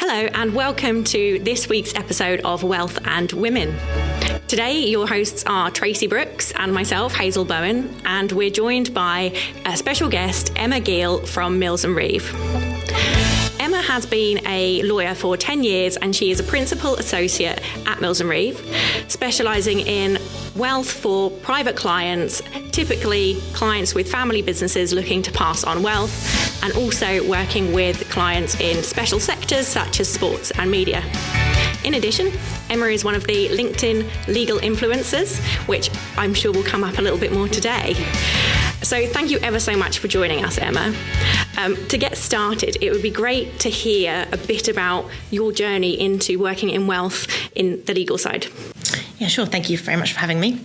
Hello and welcome to this week's episode of Wealth and Women. Today your hosts are Tracy Brooks and myself, Hazel Bowen, and we're joined by a special guest, Emma Gill from Mills & Reeve. Emma has been a lawyer for 10 years and she is a principal associate at Mills & Reeve, specialising in wealth for private clients, typically clients with family businesses looking to pass on wealth, and also working with clients in special sectors such as sports and media. In addition, Emma is one of the LinkedIn legal influencers, which I'm sure will come up a little bit more today. So thank you ever so much for joining us, Emma. To get started, it would be great to hear a bit about your journey into working in wealth in the legal side. Yeah, sure. Thank you very much for having me.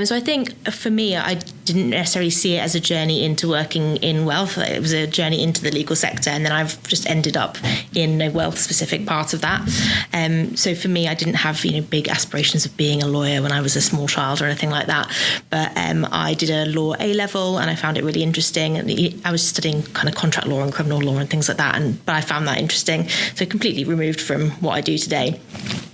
So I think for me, I didn't necessarily see it as a journey into working in wealth. It was a journey into the legal sector, and then I've just ended up in a wealth-specific part of that. So for me, I didn't have big aspirations of being a lawyer when I was a small child or anything like that. But I did a law A-level, and I found it really interesting. I was studying kind of contract law and criminal law and things like that, but I found that interesting. So completely removed from what I do today.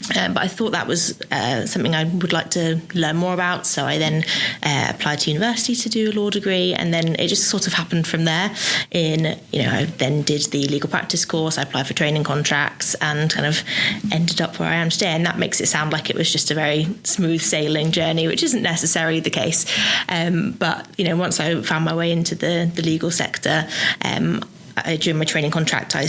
But I thought that was something I would like to learn more about. So I then applied to university to do a law degree, and then it just sort of happened from there. I then did the legal practice course. I applied for training contracts and kind of ended up where I am today. And that makes it sound like it was just a very smooth sailing journey, which isn't necessarily the case. But once I found my way into the legal sector, during my training contract, I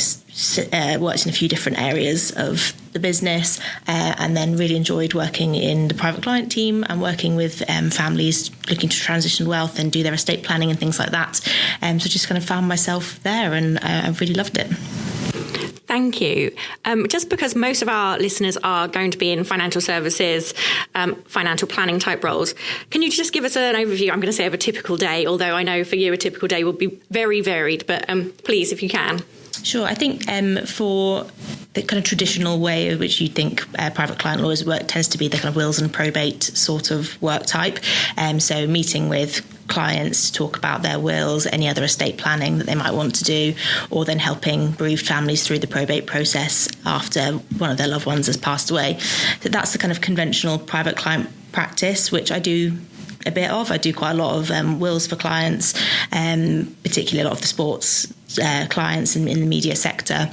worked in a few different areas of the business, and then really enjoyed working in the private client team and working with families looking to transition wealth and do their estate planning and things like that. So just kind of found myself there, and I really loved it. Thank you. Just because most of our listeners are going to be in financial services, financial planning type roles, can you just give us an overview, I'm going to say, of a typical day, although I know for you a typical day will be very varied, but please, if you can. Sure. I think for the kind of traditional way in which you think private client lawyers work tends to be the kind of wills and probate sort of work type. So meeting with clients to talk about their wills, any other estate planning that they might want to do, or then helping bereaved families through the probate process after one of their loved ones has passed away. So that's the kind of conventional private client practice, which I do a bit of. I do quite a lot of wills for clients, particularly a lot of the sports clients in the media sector.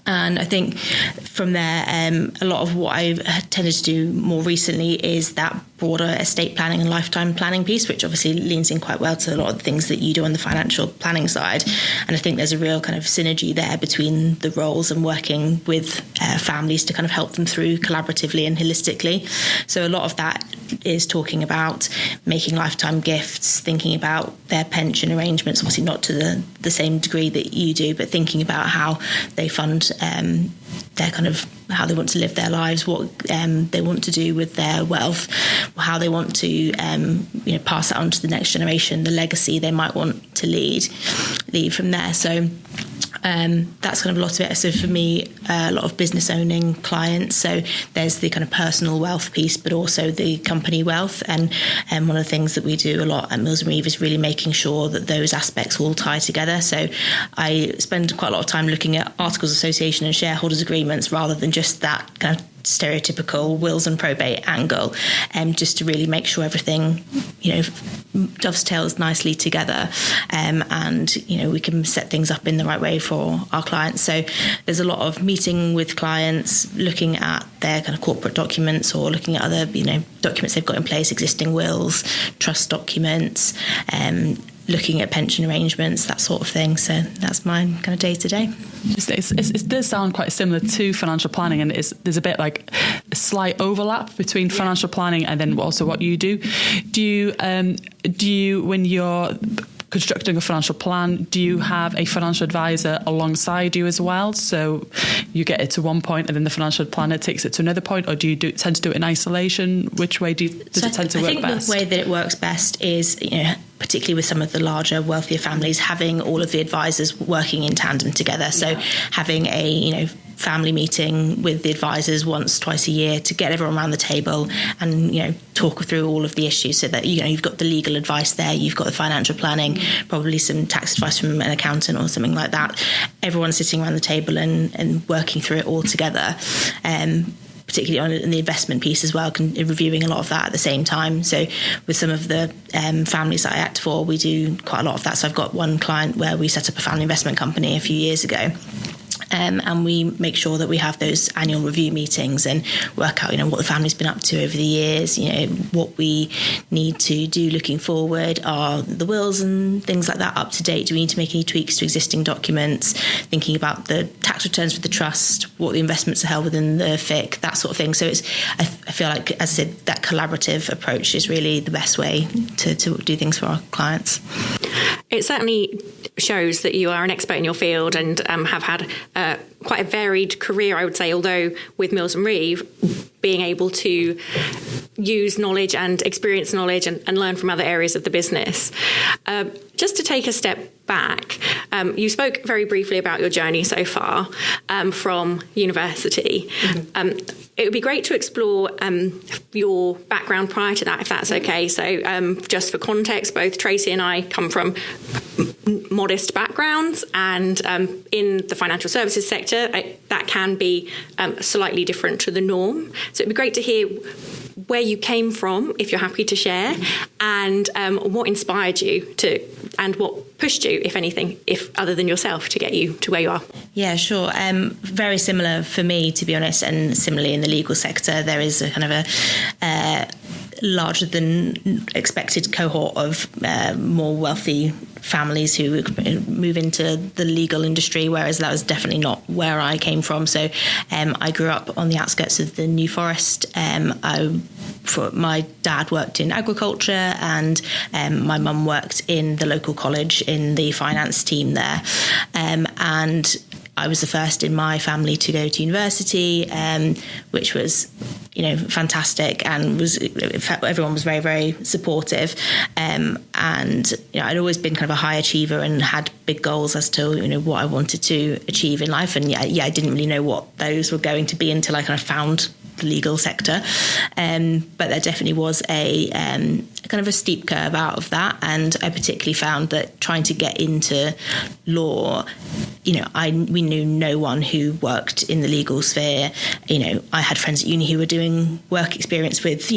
And I think from there, a lot of what I've tended to do more recently is that broader estate planning and lifetime planning piece, which obviously leans in quite well to a lot of the things that you do on the financial planning side. And I think there's a real kind of synergy there between the roles and working with families to kind of help them through collaboratively and holistically. So a lot of that is talking about making lifetime gifts, thinking about their pension arrangements, obviously not to the same degree that you do, but thinking about how they fund their kind of how they want to live their lives, what they want to do with their wealth, how they want to pass it on to the next generation, the legacy they might want to leave from there. So that's kind of a lot of it. So for me, a lot of business owning clients. So there's the kind of personal wealth piece, but also the company wealth. And one of the things that we do a lot at Mills & Reeve is really making sure that those aspects all tie together. So I spend quite a lot of time looking at articles of association and shareholders agreements rather than just that kind of stereotypical wills and probate angle, just to really make sure everything dovetails nicely together, and we can set things up in the right way for our clients. So there's a lot of meeting with clients, looking at their kind of corporate documents, or looking at other documents they've got in place, existing wills, trust documents, looking at pension arrangements, that sort of thing. So that's my kind of day to day. It does sound quite similar to financial planning, and there's a bit like a slight overlap between financial planning and then also what you do. Do you when you're constructing a financial plan, do you have a financial advisor alongside you as well? So you get it to one point and then the financial planner takes it to another point, or do you tend to do it in isolation? Which way does it tend to work best? I think the way that it works best is, particularly with some of the larger, wealthier families, having all of the advisors working in tandem together. So having a, family meeting with the advisors once, twice a year to get everyone around the table and, talk through all of the issues so that, you've got the legal advice there, you've got the financial planning, probably some tax advice from an accountant or something like that. Everyone's sitting around the table and working through it all together. Particularly on the investment piece as well, reviewing a lot of that at the same time. So with some of the families that I act for, we do quite a lot of that. So I've got one client where we set up a family investment company a few years ago. And we make sure that we have those annual review meetings and work out, what the family's been up to over the years, what we need to do looking forward. Are the wills and things like that up to date? Do we need to make any tweaks to existing documents? Thinking about the tax returns for the trust, what the investments are held within the FIC, that sort of thing. So I feel like, as I said, that collaborative approach is really the best way to do things for our clients. It certainly shows that you are an expert in your field and have had quite a varied career, I would say, although with Mills & Reeve, being able to use knowledge and experience knowledge and learn from other areas of the business. Just to take a step back, you spoke very briefly about your journey so far from university. Mm-hmm. It would be great to explore your background prior to that, if that's okay. So just for context, both Tracy and I come from modest backgrounds, and in the financial services sector, that can be slightly different to the norm. So it'd be great to hear where you came from, if you're happy to share, and what inspired you to, and what pushed you, if anything, if other than yourself, to get you to where you are. Yeah, sure. Very similar for me, to be honest, and similarly in the legal sector, there is a kind of a larger than expected cohort of more wealthy families who move into the legal industry, whereas that was definitely not where I came from. So I grew up on the outskirts of the New Forest. My dad worked in agriculture, and my mum worked in the local college in the finance team there. And I was the first in my family to go to university, which was, fantastic, and everyone was very, very supportive. And I'd always been kind of a high achiever and had big goals as to what I wanted to achieve in life. And I didn't really know what those were going to be until I kind of found the legal sector. But there definitely was a kind of a steep curve out of that, and I particularly found that trying to get into law, we knew no one who worked in the legal sphere. I had friends at uni who were doing work experience with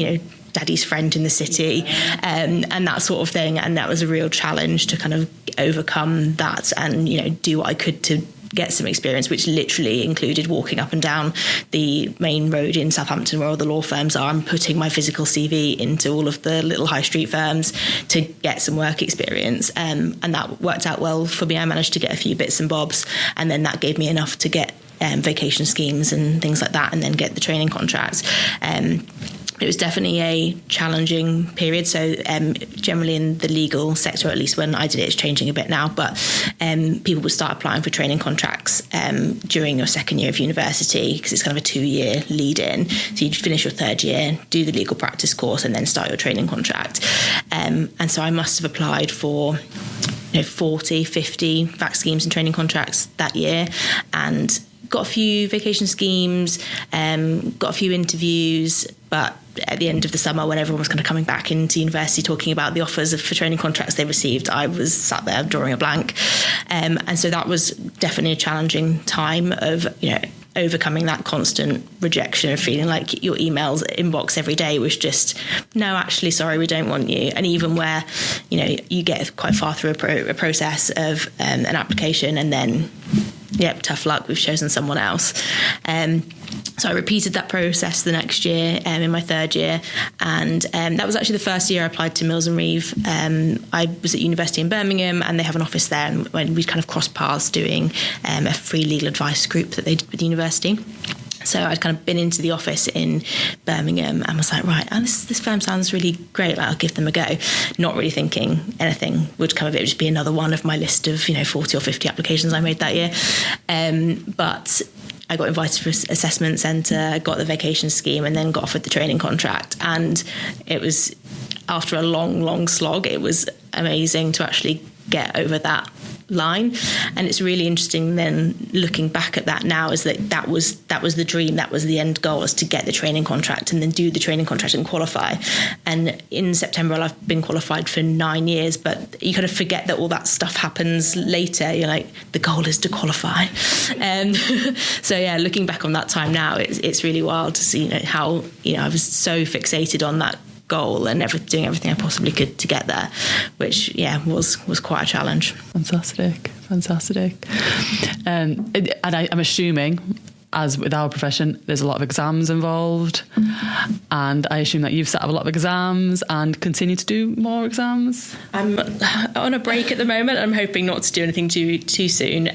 daddy's friend in the city, and that sort of thing, and that was a real challenge to kind of overcome that and do what I could to get some experience, which literally included walking up and down the main road in Southampton where all the law firms are, and putting my physical CV into all of the little high street firms to get some work experience. And that worked out well for me. I managed to get a few bits and bobs, and then that gave me enough to get vacation schemes and things like that, and then get the training contracts. It was definitely a challenging period. So generally in the legal sector, at least when I did it, it's changing a bit now, but people would start applying for training contracts during your second year of university, because it's kind of a 2-year lead in. So you'd finish your third year, do the legal practice course, and then start your training contract. And so I must have applied for 40, 50 vac schemes and training contracts that year, and got a few vacation schemes, got a few interviews, but at the end of the summer, when everyone was kind of coming back into university talking about the offers for training contracts they received, I was sat there drawing a blank. And so that was definitely a challenging time of, overcoming that constant rejection of feeling like your emails inbox every day was just, no, actually, sorry, we don't want you. And even where, you get quite far through a process of an application, and then, tough luck, we've chosen someone else. So I repeated that process the next year, in my third year, and that was actually the first year I applied to Mills & Reeve. I was at university in Birmingham, and they have an office there, and when we kind of crossed paths doing a free legal advice group that they did with the university. So I'd kind of been into the office in Birmingham and was like, right, this firm sounds really great, I'll give them a go. Not really thinking anything would come of it. It would just be another one of my list of 40 or 50 applications I made that year. But I got invited for an assessment centre, got the vacation scheme, and then got offered the training contract. And it was, after a long, long slog, it was amazing to actually get over that line. And it's really interesting then looking back at that now, is that was the dream, that was the end goal, is to get the training contract and then do the training contract and qualify. And in September I've been qualified for 9 years, but you kind of forget that all that stuff happens later. You're like, the goal is to qualify. And so yeah, looking back on that time now, it's really wild to see how I was so fixated on that goal and doing everything I possibly could to get there, which was quite a challenge. Fantastic. And I'm assuming, as with our profession, there's a lot of exams involved, and I assume that you've set up a lot of exams and continue to do more exams. I'm on a break at the moment. I'm hoping not to do anything too soon.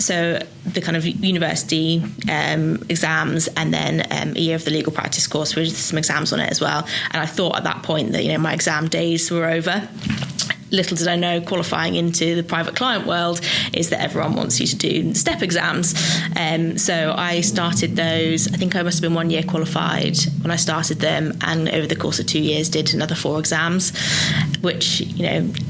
So the kind of university exams, and then a year of the legal practice course with some exams on it as well. And I thought at that point that my exam days were over. Little did I know, qualifying into the private client world is that everyone wants you to do STEP exams. So I started those. I think I must have been 1 year qualified when I started them, and over the course of 2 years did another 4 exams, which,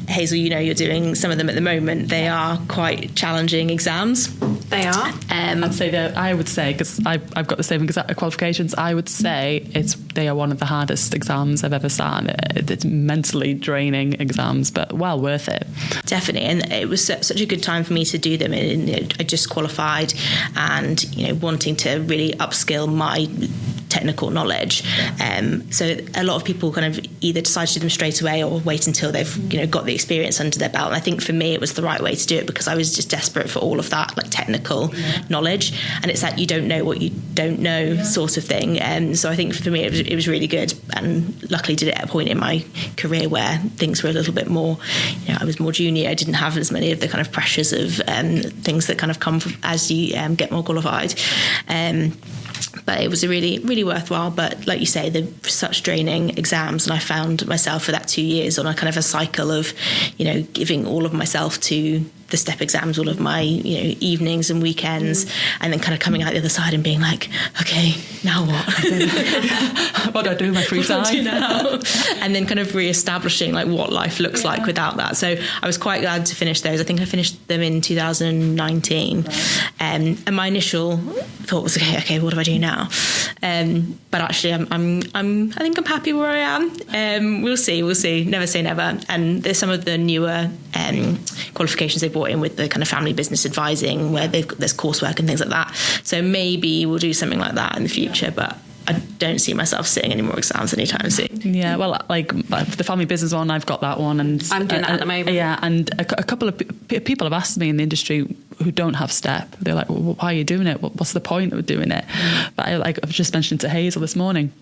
Hazel, you're doing some of them at the moment. They are quite challenging exams. They are. I'd say that, I would say, because I've got the same qualifications, I would say they are one of the hardest exams I've ever sat. It's mentally draining exams, but well worth it. Definitely. And it was such a good time for me to do them. And I just qualified, and wanting to really upskill my technical knowledge. So a lot of people kind of either decide to do them straight away or wait until they've got the experience under their belt. And I think for me it was the right way to do it, because I was just desperate for all of that technical knowledge, and it's that you don't know what you don't know sort of thing. So I think for me it was really good, and luckily did it at a point in my career where things were a little bit more, I was more junior. I didn't have as many of the kind of pressures of things that kind of come as you get more qualified. But it was a really, really worthwhile. But like you say, they're such draining exams, and I found myself for that 2 years on a kind of a cycle of, giving all of myself to the STEP exams, all of my evenings and weekends, and then kind of coming out the other side and being like, okay, now what? What do I do in my free time? What do I do now? And then kind of re-establishing what life looks like without that. So I was quite glad to finish those. I think I finished them in 2019, and my initial thought was, okay, what do I do now? But actually, I think I'm happy where I am. We'll see. Never say never. And there's some of the newer qualifications they brought in with the kind of family business advising, where there's coursework and things like that. So maybe we'll do something like that in the future, but I don't see myself sitting any more exams anytime soon. Yeah, well, the family business one, I've got that one, and I'm doing that at the moment. Yeah, and a couple of people have asked me in the industry who don't have STEP. They're like, well, why are you doing it? What's the point of doing it? But I've just mentioned to Hazel this morning,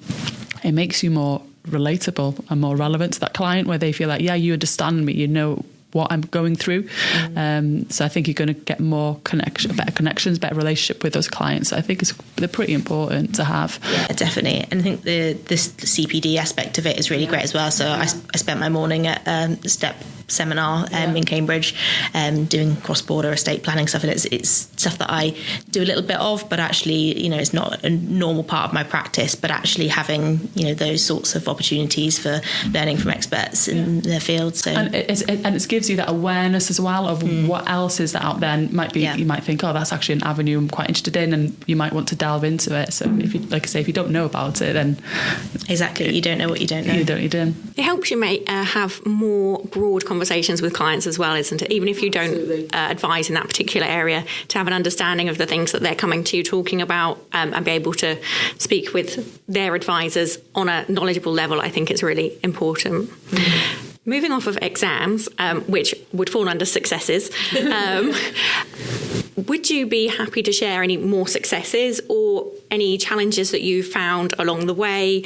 it makes you more relatable and more relevant to that client, where they feel like, yeah, you understand me, what I'm going through. So I think you're going to get better connections, better relationship with those clients. So I think they're pretty important to have. Yeah, definitely. And I think the CPD aspect of it is really great as well. So I spent my morning at the STEP seminar in Cambridge, doing cross-border estate planning stuff, and it's stuff that I do a little bit of, but actually, it's not a normal part of my practice. But actually having those sorts of opportunities for learning from experts in their field. So and it gives you that awareness as well of what else is out there. And you might think, oh, that's actually an avenue I'm quite interested in, and you might want to delve into it. So if you, like I say, if you don't know about it, then exactly, you don't know what you don't know. You don't. It helps you have more broad conversations with clients as well, isn't it? Even if you don't advise in that particular area, to have an understanding of the things that they're coming to you talking about, and be able to speak with their advisors on a knowledgeable level, I think is really important. Moving off of exams, which would fall under successes, would you be happy to share any more successes or any challenges that you found along the way?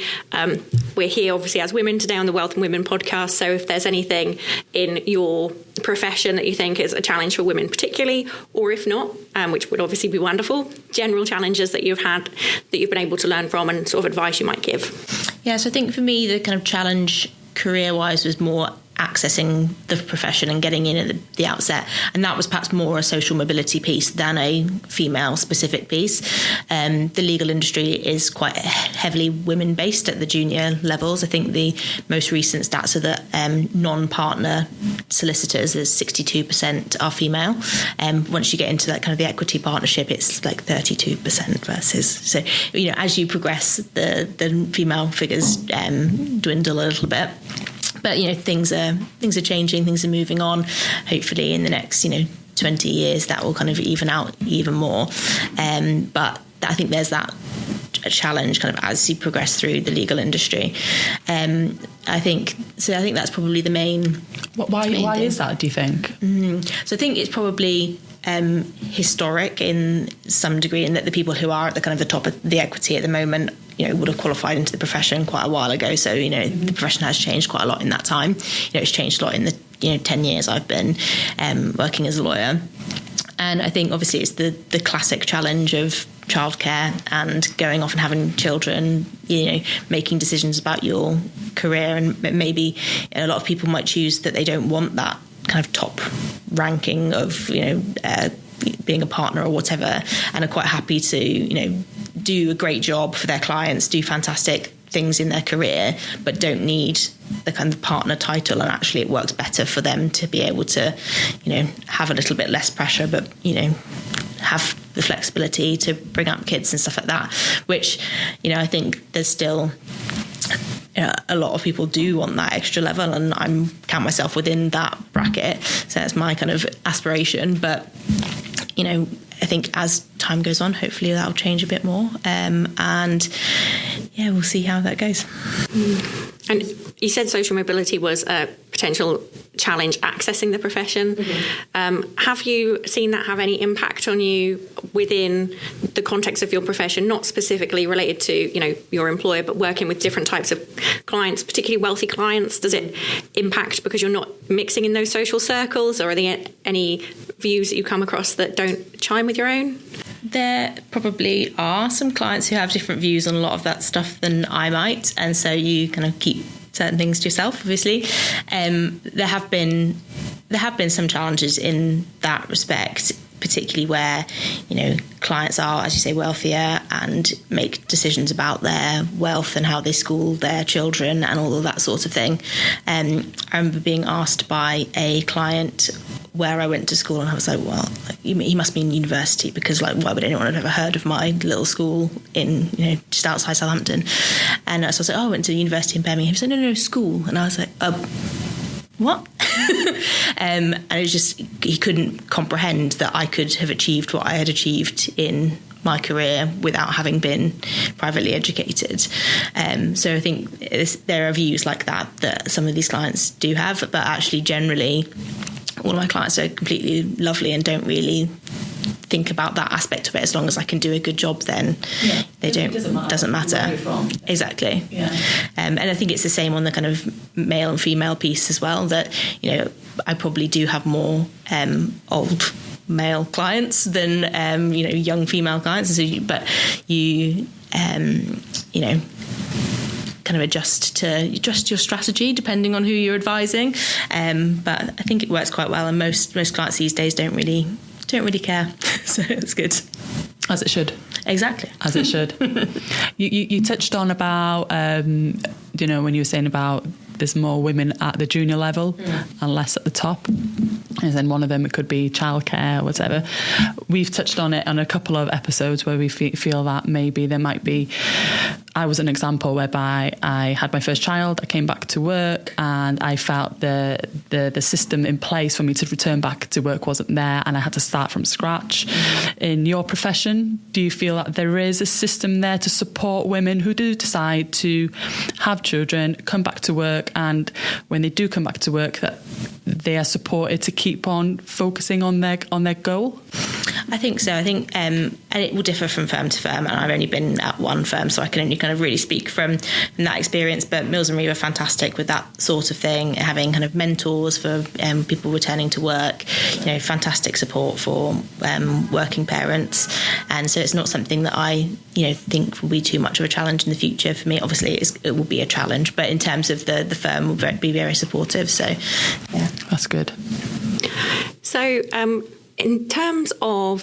We're here obviously as women today on the Wealth and Women podcast, so if there's anything in your profession that you think is a challenge for women particularly, or if not, which would obviously be wonderful, general challenges that you've had that you've been able to learn from, and sort of advice you might give. Yeah, so I think for me the kind of challenge career-wise was more accessing the profession and getting in at the outset. And that was perhaps more a social mobility piece than a female specific piece. The legal industry is quite heavily women based at the junior levels. I think the most recent stats are that non-partner solicitors is 62% are female. Once you get into that kind of the equity partnership, it's like 32% versus. So, as you progress, the female figures dwindle a little bit. But things are changing, things are moving on. Hopefully, in the next 20 years, that will kind of even out even more. But I think there's that challenge kind of as you progress through the legal industry. I think that's probably the main. Why is that, do you think? So I think it's probably historic in some degree, in that the people who are at the kind of the top of the equity at the moment would have qualified into the profession quite a while ago. So, the profession has changed quite a lot in that time. It's changed a lot in the 10 years I've been working as a lawyer. And I think obviously it's the classic challenge of childcare and going off and having children, making decisions about your career. And maybe a lot of people might choose that they don't want that kind of top ranking of, being a partner or whatever, and are quite happy to, do a great job for their clients, do fantastic things in their career, but don't need the kind of partner title. And actually it works better for them to be able to, have a little bit less pressure, but, have the flexibility to bring up kids and stuff like that, which, I think there's still a lot of people do want that extra level, and I count myself within that bracket. So that's my kind of aspiration. But, I think as time goes on, hopefully that'll change a bit more. And we'll see how that goes. And you said social mobility was a potential challenge accessing the profession. Have you seen that have any impact on you within the context of your profession, not specifically related to, your employer, but working with different types of clients, particularly wealthy clients? Does it impact because you're not mixing in those social circles, or are there any views that you come across that don't chime with your own? There probably are some clients who have different views on a lot of that stuff than I might, and so you kind of keep certain things to yourself, obviously. There have been some challenges in that respect, particularly where, clients are, as you say, wealthier and make decisions about their wealth and how they school their children and all of that sort of thing. I remember being asked by a client where I went to school, and I was like, well, he must be in university, because why would anyone have ever heard of my little school in, just outside Southampton? And so I was like, I went to university in Birmingham. He said, no, school. And I was like, what? And it was just, he couldn't comprehend that I could have achieved what I had achieved in my career without having been privately educated. So I think there are views like that some of these clients do have, but actually generally all of my clients are completely lovely and don't really think about that aspect of it. As long as I can do a good job, then doesn't matter. Exactly. Yeah. And I think it's the same on the kind of male and female piece as well, that I probably do have more old male clients than young female clients, but you kind of adjust your strategy depending on who you're advising. But I think it works quite well, and most clients these days don't really care. So it's good. As it should. Exactly. As it should. You touched on about, when you were saying about there's more women at the junior level and less at the top. And then one of them, it could be childcare or whatever. We've touched on it on a couple of episodes where we feel that maybe there might be. I was an example whereby I had my first child, I came back to work, and I felt the system in place for me to return back to work wasn't there, and I had to start from scratch. In your profession, do you feel that there is a system there to support women who do decide to have children, come back to work, and when they do come back to work, that they are supported to keep on focusing on their goal? I think so. I think, and it will differ from firm to firm. And I've only been at one firm, so I can only kind of really speak from that experience. But Mills and Reeve are fantastic with that sort of thing, having kind of mentors for people returning to work, fantastic support for working parents. And so it's not something that I, think will be too much of a challenge in the future for me. Obviously, it will be a challenge, but in terms of the firm will be very supportive. So, yeah. That's good. So, in terms of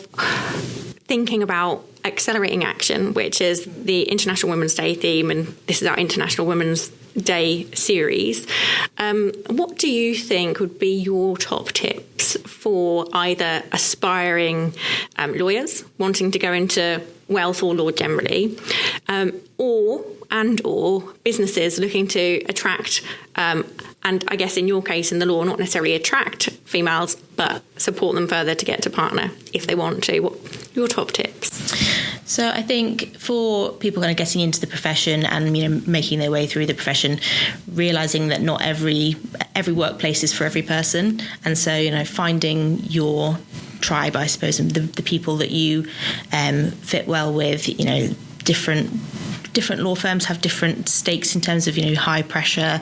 thinking about accelerating action, which is the International Women's Day theme, and this is our International Women's Day series, what do you think would be your top tips for either aspiring lawyers wanting to go into wealth or law generally, or businesses looking to attract, and I guess in your case in the law, not necessarily attract females, but support them further to get to partner if they want to? What are your top tips? So I think for people kind of getting into the profession and making their way through the profession, realizing that not every workplace is for every person, and so finding your tribe, I suppose, and the people that you fit well with. Different law firms have different stakes in terms of high pressure,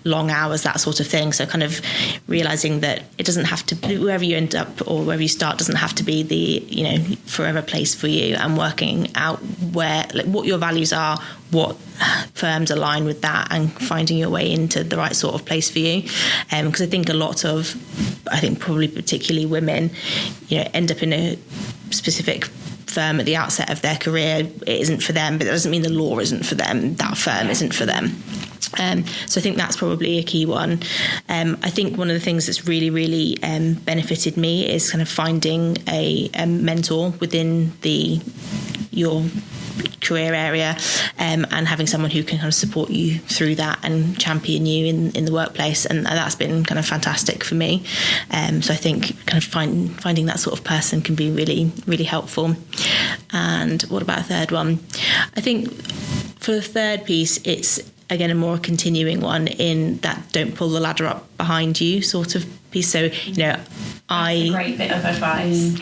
long hours, that sort of thing. So kind of realizing that it doesn't have to be, wherever you end up or wherever you start doesn't have to be the forever place for you, and working out what your values are, what firms align with that, and finding your way into the right sort of place for you. Because I think probably particularly women, end up in a specific firm at the outset of their career. It isn't for them, but that doesn't mean the law isn't for them. That firm isn't for them. So I think that's probably a key one. I think one of the things that's really, really benefited me is kind of finding a mentor within your career area, and having someone who can kind of support you through that and champion you in the workplace, and that's been kind of fantastic for me. So I think kind of finding that sort of person can be really, really helpful. And what about a third one? I think for the third piece, it's again a more continuing one in that don't pull the ladder up behind you sort of piece. So that's a great bit of advice.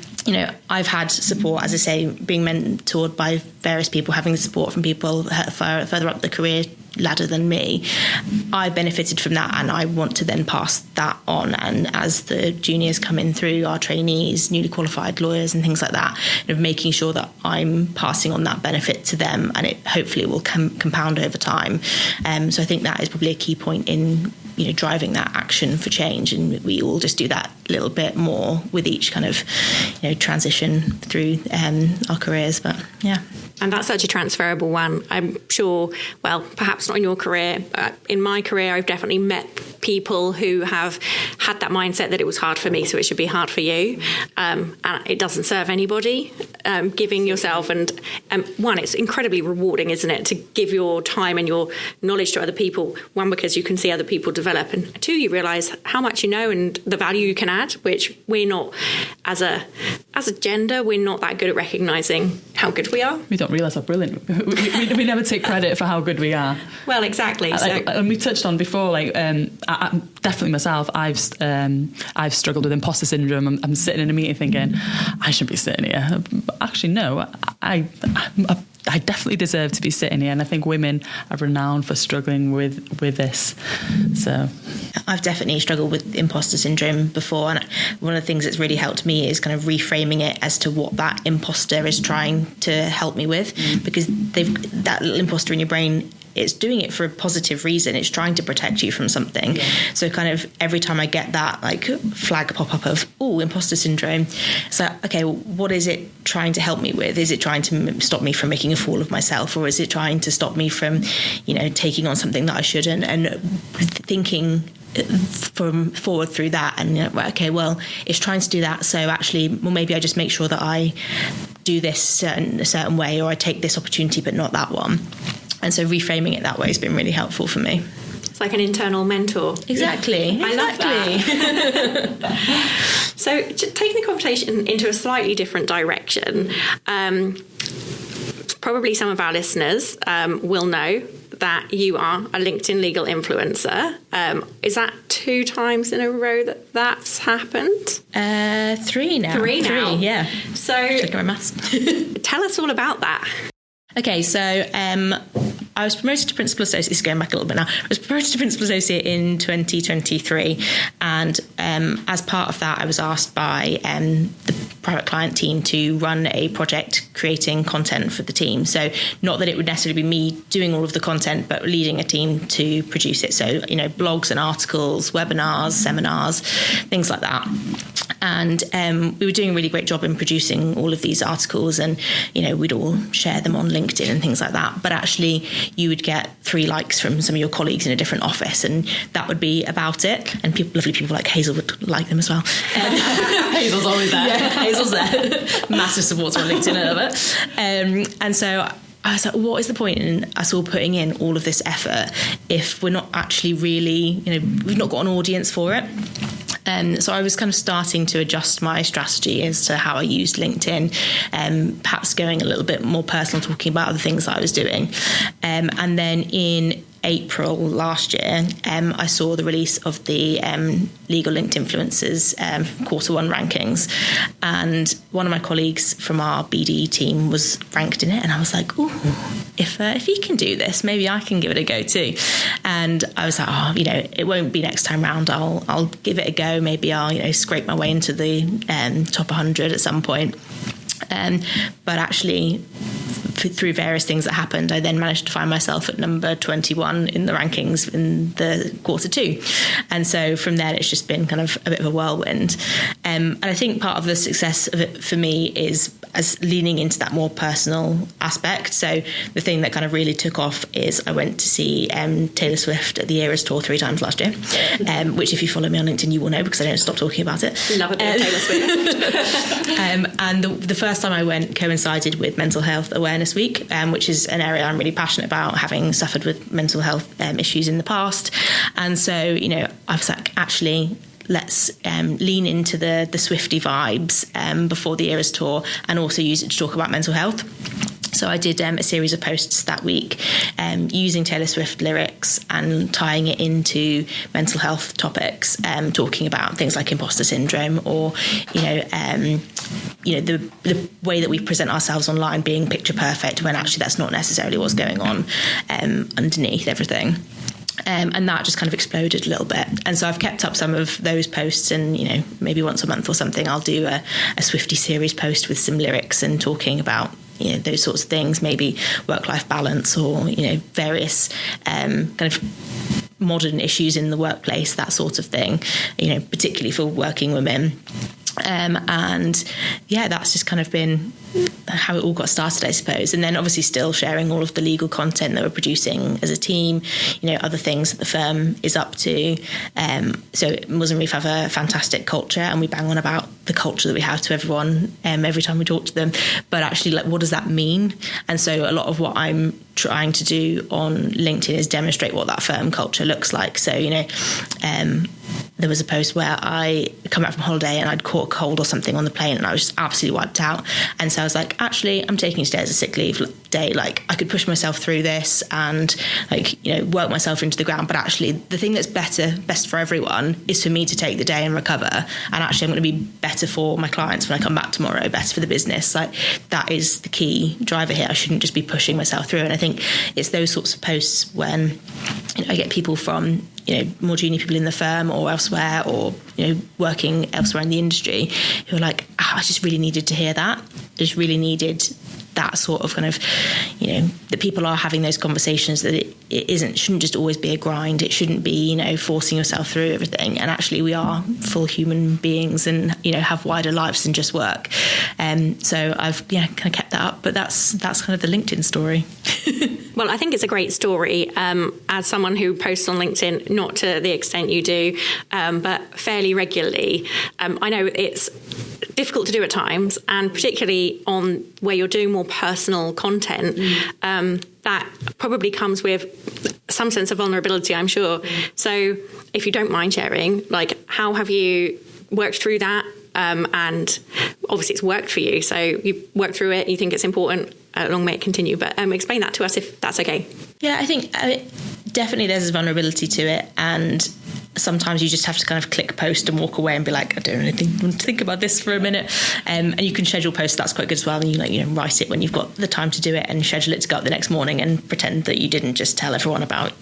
I've had support, as I say, being mentored by various people, having the support from people further up the career ladder than me. I benefited from that, and I want to then pass that on. And as the juniors come in through, our trainees, newly qualified lawyers and things like that, making sure that I'm passing on that benefit to them, and it hopefully will compound over time. So I think that is probably a key point in driving that action for change, and we all just do that a little bit more with each kind of transition through our careers. But yeah. And that's such a transferable one. I'm sure, well, perhaps not in your career. In my career, I've definitely met people who have had that mindset that it was hard for me, so it should be hard for you. And it doesn't serve anybody. Giving yourself, and one, it's incredibly rewarding, isn't it, to give your time and your knowledge to other people. One, because you can see other people develop, and two, you realise how much you know and the value you can add, which we're not, as a gender, we're not that good at recognising how good we are. We don't realise how brilliant. We never take credit for how good we are. Well, exactly. And we touched on before, I definitely myself, I've struggled with imposter syndrome. I'm sitting in a meeting thinking, I shouldn't be sitting here. Actually, no, I definitely deserve to be sitting here, and I think women are renowned for struggling with this. So I've definitely struggled with imposter syndrome before, and one of the things that's really helped me is kind of reframing it as to what that imposter is trying to help me with, because that little imposter in your brain, it's doing it for a positive reason. It's trying to protect you from something. Yeah. So kind of every time I get that flag pop up of, imposter syndrome, it's like, okay, well, what is it trying to help me with? Is it trying to stop me from making a fool of myself, or is it trying to stop me from, taking on something that I shouldn't? And thinking from forward through that, and okay, well, it's trying to do that, so actually, well, maybe I just make sure that I do this a certain way, or I take this opportunity but not that one. And so reframing it that way has been really helpful for me. It's like an internal mentor. Exactly. I love that. So taking the conversation into a slightly different direction, probably some of our listeners will know that you are a LinkedIn legal influencer. Is that 2 times in a row that's happened? 3 now. 3 now. 3, yeah. So Checking my maths. tell us all about that. Okay, so I was promoted to Principal Associate. This is going back a little bit now. I was promoted to Principal Associate in 2023, and as part of that, I was asked by the private client team to run a project creating content for the team. So not that it would necessarily be me doing all of the content, but leading a team to produce it. So, you know, blogs and articles, webinars, seminars, things like that. And we were doing a really great job in producing all of these articles, and, you know, we'd all share them on LinkedIn and things like that. But actually, you would get 3 likes from some of your colleagues in a different office, and that would be about it. And lovely people like Hazel would like them as well. Hazel's always there. Yeah, Hazel's there. Massive supporter on LinkedIn, I love it. And so I was like, what is the point in us all putting in all of this effort if we're not actually really, you know, we've not got an audience for it? So I was kind of starting to adjust my strategy as to how I used LinkedIn, perhaps going a little bit more personal, talking about other things that I was doing. And then in April last year, I saw the release of the Legal Linked Influencers Q1 rankings, and one of my colleagues from our BD team was ranked in it, and I was like, ooh, if he can do this, maybe I can give it a go too. And I was like, oh, you know, it won't be next time round. I'll give it a go. Maybe I'll, you know, scrape my way into the top 100 at some point. But actually, through various things that happened, I then managed to find myself at number 21 in the rankings in the Q2. And so from there, it's just been kind of a bit of a whirlwind. And I think part of the success of it for me is as leaning into that more personal aspect. So the thing that kind of really took off is I went to see Taylor Swift at the Eras Tour 3 times last year, which if you follow me on LinkedIn, you will know because I don't stop talking about it. Love a bit of Taylor Swift. And the first time I went coincided with Mental Health Awareness Week, which is an area I'm really passionate about, having suffered with mental health issues in the past. And so, you know, I was like, actually, let's lean into the Swiftie vibes before the Eras Tour and also use it to talk about mental health. So I did a series of posts that week using Taylor Swift lyrics and tying it into mental health topics, talking about things like imposter syndrome or, the way that we present ourselves online being picture perfect when actually that's not necessarily what's going on underneath everything. And that just kind of exploded a little bit. And so I've kept up some of those posts, and, you know, maybe once a month or something, I'll do a Swiftie series post with some lyrics and talking about, you know, those sorts of things, maybe work-life balance or, you know, various kind of modern issues in the workplace, that sort of thing, you know, particularly for working women. And yeah, that's just kind of been how it all got started, I suppose. And then obviously still sharing all of the legal content that we're producing as a team, you know, other things that the firm is up to. So Muslim Reef have a fantastic culture, and we bang on about the culture that we have to everyone every time we talk to them. But actually, like, what does that mean? And so a lot of what I'm trying to do on LinkedIn is demonstrate what that firm culture looks like. So, you know, there was a post where I come back from holiday and I'd caught a cold or something on the plane and I was just absolutely wiped out. And so I was like, actually, I'm taking today as a sick leave day. Like, I could push myself through this and, like, you know, work myself into the ground. But actually, the thing that's best for everyone is for me to take the day and recover. And actually, I'm going to be better for my clients when I come back tomorrow, better for the business. Like, that is the key driver here. I shouldn't just be pushing myself through. And I think it's those sorts of posts when, you know, I get people from, you know, more junior people in the firm or elsewhere, or, you know, working elsewhere in the industry, who are like, I just really needed to hear that. I just really needed that sort of kind of, you know, that people are having those conversations, that it shouldn't just always be a grind. It shouldn't be, you know, forcing yourself through everything. And actually we are full human beings and, you know, have wider lives than just work. So I've, kind of kept that up, but that's kind of the LinkedIn story. Well, I think it's a great story. As someone who posts on LinkedIn, not to the extent you do, but fairly regularly, I know it's difficult to do at times, and particularly on where you're doing more personal content, that probably comes with some sense of vulnerability, I'm sure. So if you don't mind sharing, like, how have you worked through that? And obviously it's worked for you, so you worked through it, you think it's important, long may it continue, but explain that to us if that's okay. Yeah, I think definitely there's a vulnerability to it, and sometimes you just have to kind of click post and walk away and be like, I don't really want to think about this for a minute. And you can schedule posts. That's quite good as well. And you write it when you've got the time to do it, and schedule it to go up the next morning, and pretend that you didn't just tell everyone about,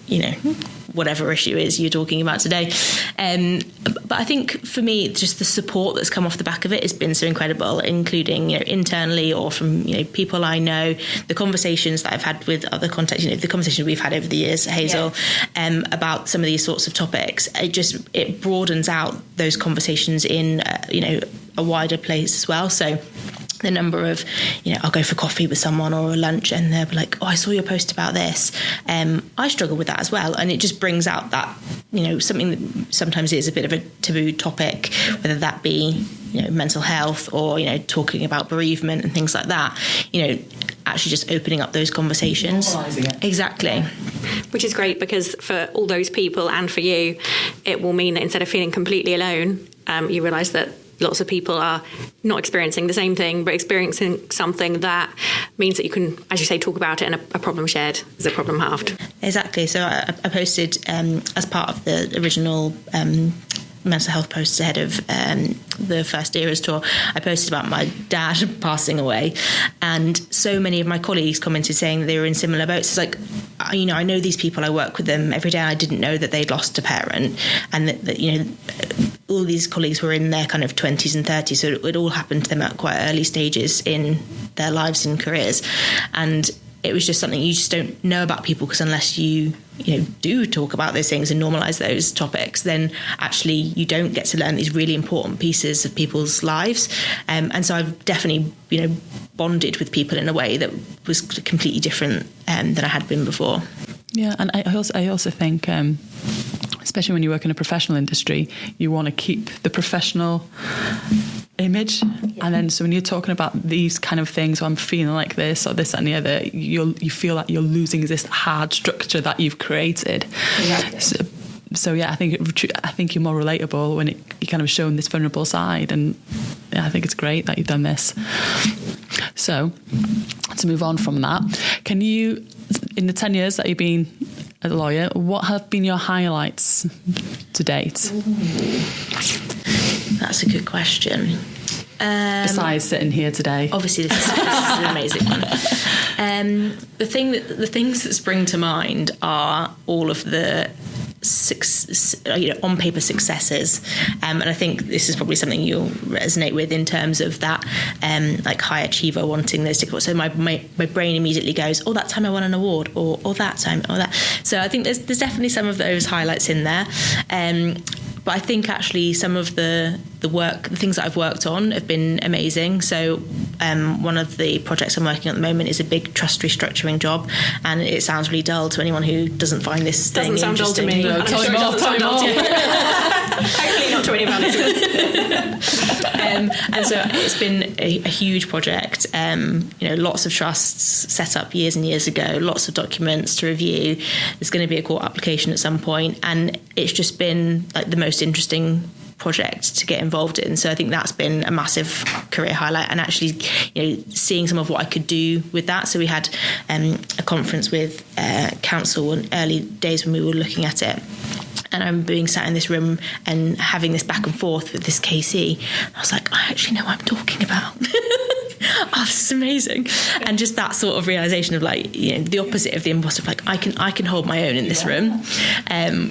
whatever issue is you're talking about today. But I think for me, just the support that's come off the back of it has been so incredible, including internally or from people I know, the conversations that I've had with other contacts, the conversations we've had over the years, Hazel, about some of these sorts of topics. It broadens out those conversations in a wider place as well. So the number of, I'll go for coffee with someone or a lunch, and they'll be like, oh, I saw your post about this. I struggle with that as well. And it just brings out that, something that sometimes is a bit of a taboo topic, whether that be, mental health or, talking about bereavement and things like that, actually just opening up those conversations. Normalising it. Exactly. Which is great, because for all those people and for you, it will mean that instead of feeling completely alone, you realise that lots of people are not experiencing the same thing, but experiencing something that means that you can, as you say, talk about it, and a problem shared is a problem halved. Exactly. So I posted, as part of the original mental health posts ahead of the First Eras tour, I posted about my dad passing away, and so many of my colleagues commented saying that they were in similar boats. It's like, I know these people, I work with them every day, and I didn't know that they'd lost a parent, and that all these colleagues were in their kind of 20s and 30s, so it all happened to them at quite early stages in their lives and careers. And it was just something you just don't know about people, because unless you do talk about those things and normalise those topics, then actually you don't get to learn these really important pieces of people's lives. And so I've definitely, bonded with people in a way that was completely different than I had been before. Yeah, and I also think, especially when you work in a professional industry, you want to keep the professional image. Yeah. And then so when you're talking about these kind of things, I'm feeling like this or this and the other, you feel like you're losing this hard structure that you've created. Yeah. So yeah, I think you're more relatable when you're kind of showing this vulnerable side, and yeah, I think it's great that you've done this. So to move on from that, can you, in the 10 years that you've been a lawyer, what have been your highlights to date? That's a good question. Besides sitting here today, obviously this is an amazing one. The things that spring to mind are all of the on paper successes, and I think this is probably something you'll resonate with in terms of that, like high achiever wanting those tickets. So my brain immediately goes, oh, that time I won an award, or that time, or that. So I think there's definitely some of those highlights in there. But I think actually some of the things that I've worked on have been amazing. So one of the projects I'm working on at the moment is a big trust restructuring job, and it sounds really dull to anyone who doesn't find this thing interesting. Doesn't sound dull to me. No, tell me more. Hopefully not to any of our listeners. And so it's been a huge project. Lots of trusts set up years and years ago, lots of documents to review. There's going to be a court application at some point, and it's just been like the most interesting project to get involved in. So I think that's been a massive career highlight, and actually seeing some of what I could do with that. So we had a conference with council in early days when we were looking at it, and I'm being sat in this room and having this back and forth with this KC. I was like, I actually know what I'm talking about. Oh, this is amazing. And just that sort of realization of the opposite of the imposter, like I can hold my own in this room,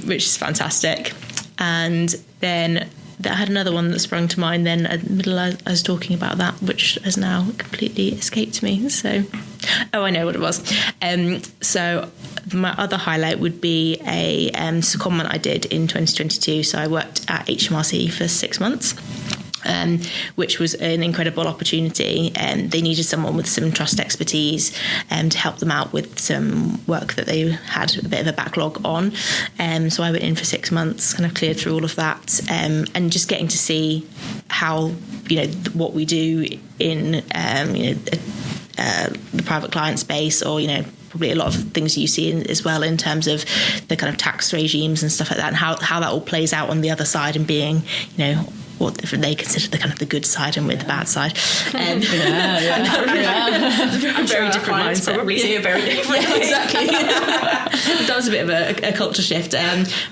which is fantastic. And then I had another one that sprung to mind then at the middle. I was talking about that, which has now completely escaped me. So, I know what it was. So my other highlight would be a secondment I did in 2022. So I worked at HMRC for 6 months. Which was an incredible opportunity, and they needed someone with some trust expertise to help them out with some work that they had a bit of a backlog on. So I went in for 6 months, kind of cleared through all of that, and just getting to see how what we do in the private client space, or probably a lot of things you see as well in terms of the kind of tax regimes and stuff like that, and how that all plays out on the other side, and being what they consider the kind of the good side and with the bad side. Very different mindset. Probably see a very different. Exactly. That was a bit of a culture shift,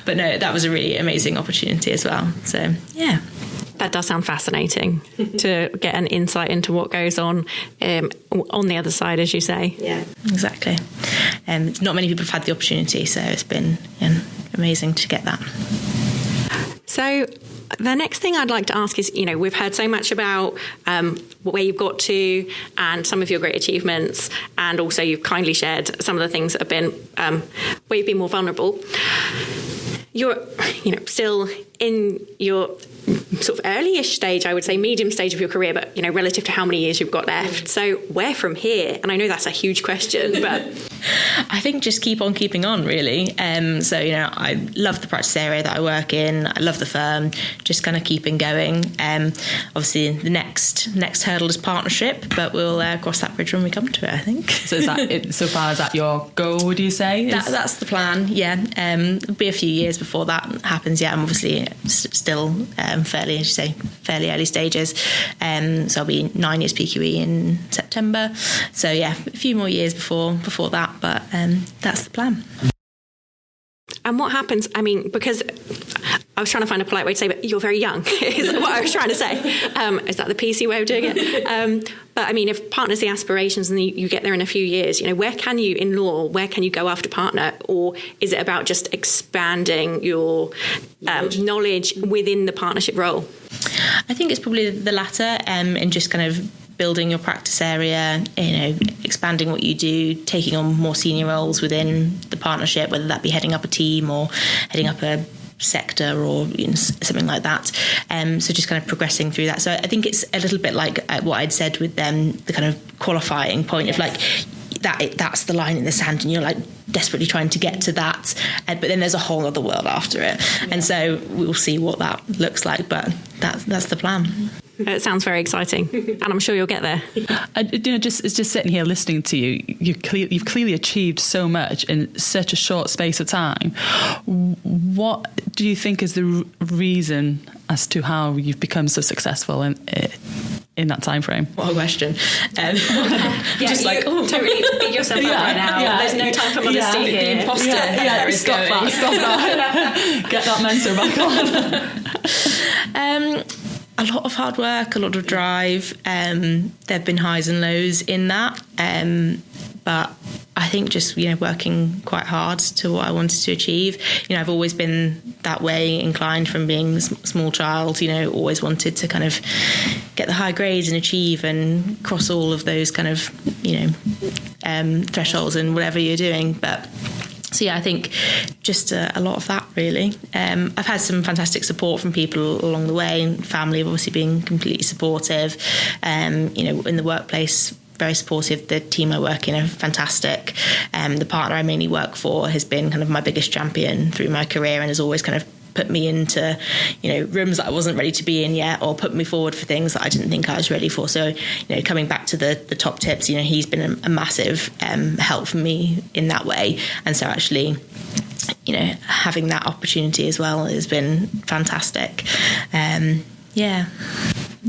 but no, that was a really amazing opportunity as well. So yeah. That does sound fascinating to get an insight into what goes on the other side, as you say. Yeah, exactly. Not many people have had the opportunity, so it's been amazing to get that. So the next thing I'd like to ask is, we've heard so much about where you've got to and some of your great achievements, and also you've kindly shared some of the things that have been where you've been more vulnerable. You're, still in your sort of early-ish stage, I would say medium stage of your career, but, relative to how many years you've got left. So where from here? And I know that's a huge question, but... I think just keep on keeping on, really. So, I love the practice area that I work in. I love the firm. Just kind of keeping going. Obviously, the next hurdle is partnership, but we'll cross that bridge when we come to it, I think. So is that so far is that your goal, would you say? That's the plan, yeah. It'll be a few years before that happens, yeah. I'm obviously still fairly early stages. So I'll be 9 years PQE in September. So, yeah, a few more years before that. But that's the plan. And what happens, because I was trying to find a polite way to say, but you're very young, is what I was trying to say. Is that the PC way of doing it? But if partner's the aspirations and you get there in a few years, where can you go after partner? Or is it about just expanding your knowledge within the partnership role? I think it's probably the latter, and just kind of building your practice area, expanding what you do, taking on more senior roles within the partnership, whether that be heading up a team or heading up a sector or something like that. So just kind of progressing through that. So I think it's a little bit like what I'd said with the kind of qualifying point of like that's the line in the sand, and you're like desperately trying to get to that, but then there's a whole other world after it. And so we'll see what that looks like, but that's the plan. It sounds very exciting, and I'm sure you'll get there. Just sitting here listening to you, you've clearly achieved so much in such a short space of time. What do you think is the reason as to how you've become so successful in that time frame? What a question. Totally beat yourself up right now. Yeah, there's no time for modesty here. The imposter stop that. Get that mentor back on. A lot of hard work, a lot of drive. There have been highs and lows in that. But I think just, working quite hard to what I wanted to achieve. I've always been that way inclined from being a small child, always wanted to kind of get the high grades and achieve and cross all of those kind of, thresholds and whatever you're doing. But so, yeah, I think just a lot of that, really. I've had some fantastic support from people along the way, and family obviously being completely supportive. In the workplace, very supportive. The team I work in are fantastic. The partner I mainly work for has been kind of my biggest champion through my career and has always kind of put me into, rooms that I wasn't ready to be in yet, or put me forward for things that I didn't think I was ready for. So, coming back to the top tips, he's been a massive help for me in that way. And so actually, having that opportunity as well has been fantastic. Yeah.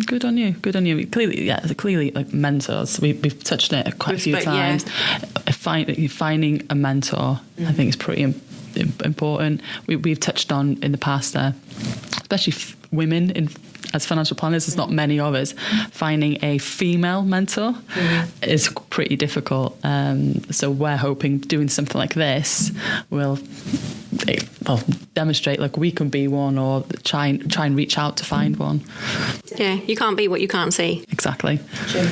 Good on you. Clearly, like mentors. We've touched on it quite a few times. Yeah. Finding a mentor, I think, is pretty important. We've touched on in the past there, especially women as financial planners. There's not many of us. Finding a female mentor is pretty difficult. So we're hoping doing something like this will demonstrate like we can be one, or try and reach out to find one. Yeah, you can't be what you can't see. Exactly. True.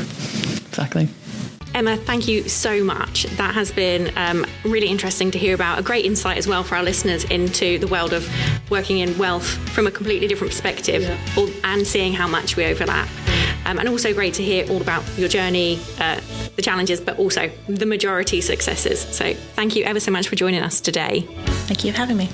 Exactly. Emma, thank you so much. That has been really interesting to hear about. A great insight as well for our listeners into the world of working in wealth from a completely different perspective, and seeing how much we overlap. And also great to hear all about your journey, the challenges, but also the majority successes. So thank you ever so much for joining us today. Thank you for having me.